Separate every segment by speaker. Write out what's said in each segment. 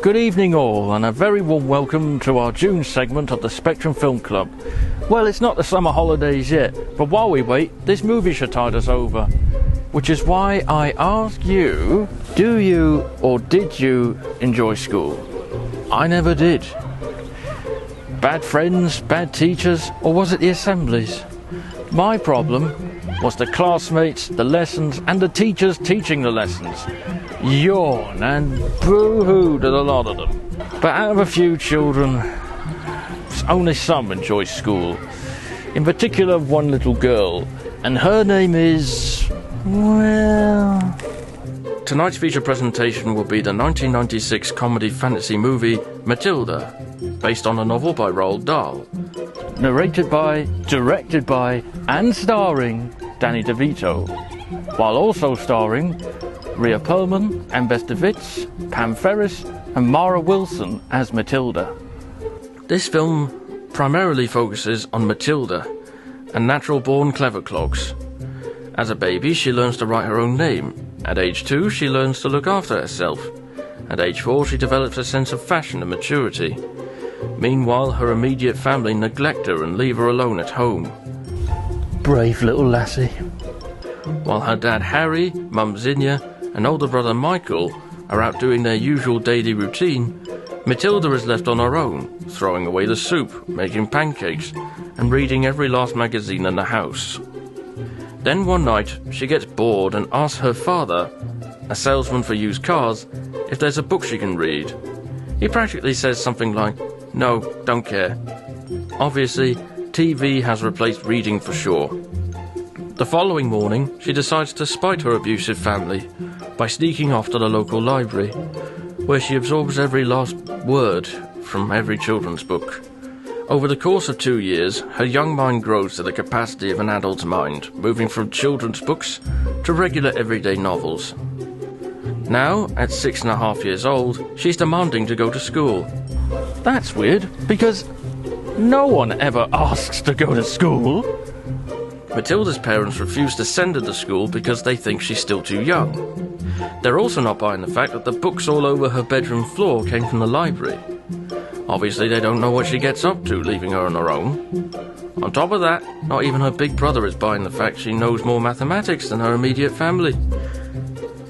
Speaker 1: Good evening all, and a very warm welcome to our June segment of the Spectrum Film Club. Well, it's not the summer holidays yet, but while we wait, this movie should tide us over. Which is why I ask you, do you or did you enjoy school? I never did. Bad friends, bad teachers, or was it the assemblies? My problem was the classmates, the lessons, and the teachers teaching the lessons. Yawn and boo-hoo to the lot of them. But out of a few children, only some enjoy school. In particular, one little girl, and her name is... well... Tonight's feature presentation will be the 1996 comedy fantasy movie Matilda, based on a novel by Roald Dahl. Narrated by, directed by, and starring Danny DeVito, while also starring Rhea Perlman, Ambeth DeWitz, Pam Ferris, and Mara Wilson as Matilda. This film primarily focuses on Matilda, a natural-born clever clogs. As a baby, she learns to write her own name. At age 2, she learns to look after herself. At age 4, she develops a sense of fashion and maturity. Meanwhile, her immediate family neglect her and leave her alone at home. Brave little lassie. While her dad Harry, mum Zinnia, and older brother Michael are out doing their usual daily routine, Matilda is left on her own, throwing away the soup, making pancakes, and reading every last magazine in the house. Then one night, she gets bored and asks her father, a salesman for used cars, if there's a book she can read. He practically says something like, "No, don't care." Obviously, TV has replaced reading for sure. The following morning, she decides to spite her abusive family by sneaking off to the local library, where she absorbs every last word from every children's book. Over the course of 2 years, her young mind grows to the capacity of an adult's mind, moving from children's books to regular everyday novels. Now, at 6.5 years old, she's demanding to go to school. That's weird, because no one ever asks to go to school. Matilda's parents refuse to send her to school because they think she's still too young. They're also not buying the fact that the books all over her bedroom floor came from the library. Obviously, they don't know what she gets up to, leaving her on her own. On top of that, not even her big brother is buying the fact she knows more mathematics than her immediate family,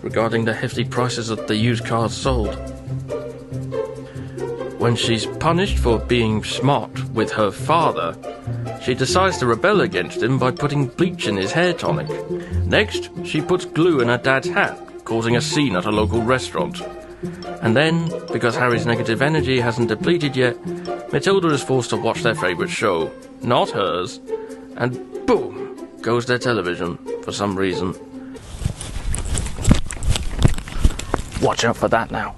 Speaker 1: regarding the hefty prices of the used cars sold. When she's punished for being smart with her father, she decides to rebel against him by putting bleach in his hair tonic. Next, she puts glue in her dad's hat, causing a scene at a local restaurant. And then, because Harry's negative energy hasn't depleted yet, Matilda is forced to watch their favourite show, not hers, and boom, goes their television, for some reason. Watch out for that now.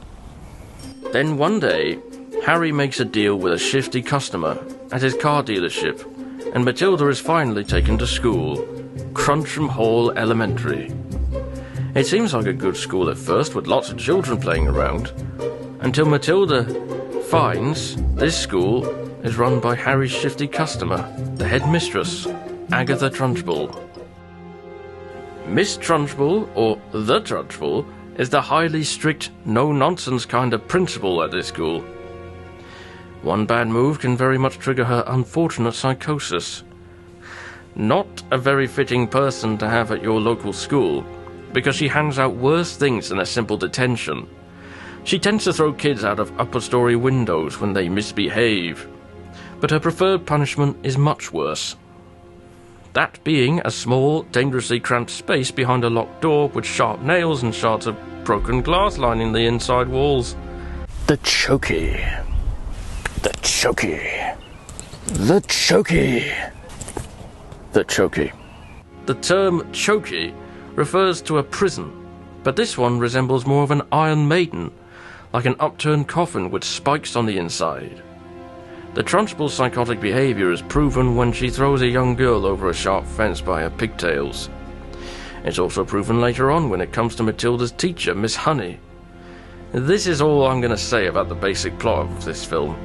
Speaker 1: Then one day, Harry makes a deal with a shifty customer at his car dealership, and Matilda is finally taken to school, Cruncham Hall Elementary. It seems like a good school at first, with lots of children playing around, until Matilda finds this school is run by Harry's shifty customer, the headmistress, Agatha Trunchbull. Miss Trunchbull, or the Trunchbull, is the highly strict, no-nonsense kind of principal at this school. One bad move can very much trigger her unfortunate psychosis. Not a very fitting person to have at your local school, because she hands out worse things than a simple detention. She tends to throw kids out of upper-story windows when they misbehave, but her preferred punishment is much worse. That being a small, dangerously cramped space behind a locked door with sharp nails and shards of broken glass lining the inside walls. The chokey. The chokey. The chokey. The chokey. The term chokey refers to a prison, but this one resembles more of an Iron Maiden, like an upturned coffin with spikes on the inside. The Trunchbull's psychotic behaviour is proven when she throws a young girl over a sharp fence by her pigtails. It's also proven later on when it comes to Matilda's teacher, Miss Honey. This is all I'm going to say about the basic plot of this film.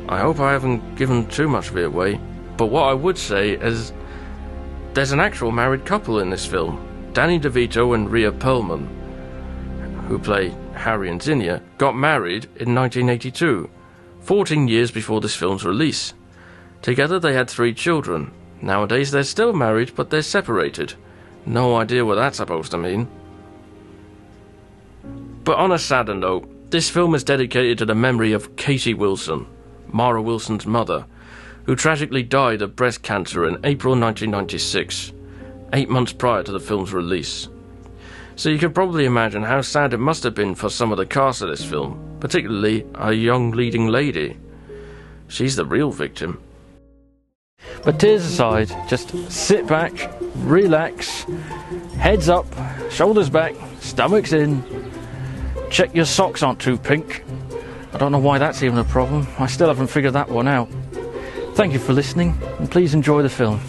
Speaker 1: I hope I haven't given too much of it away, but what I would say is there's an actual married couple in this film, Danny DeVito and Rhea Perlman, who play Harry and Zinnia, got married in 1982, 14 years before this film's release. Together they had 3 children. Nowadays they're still married, but they're separated. No idea what that's supposed to mean. But on a sadder note, this film is dedicated to the memory of Katie Wilson, Mara Wilson's mother, who tragically died of breast cancer in April 1996, 8 months prior to the film's release. So you can probably imagine how sad it must have been for some of the cast of this film, particularly a young leading lady. She's the real victim. But tears aside, just sit back, relax, heads up, shoulders back, stomachs in. Check your socks aren't too pink. I don't know why that's even a problem. I still haven't figured that one out. Thank you for listening, and please enjoy the film.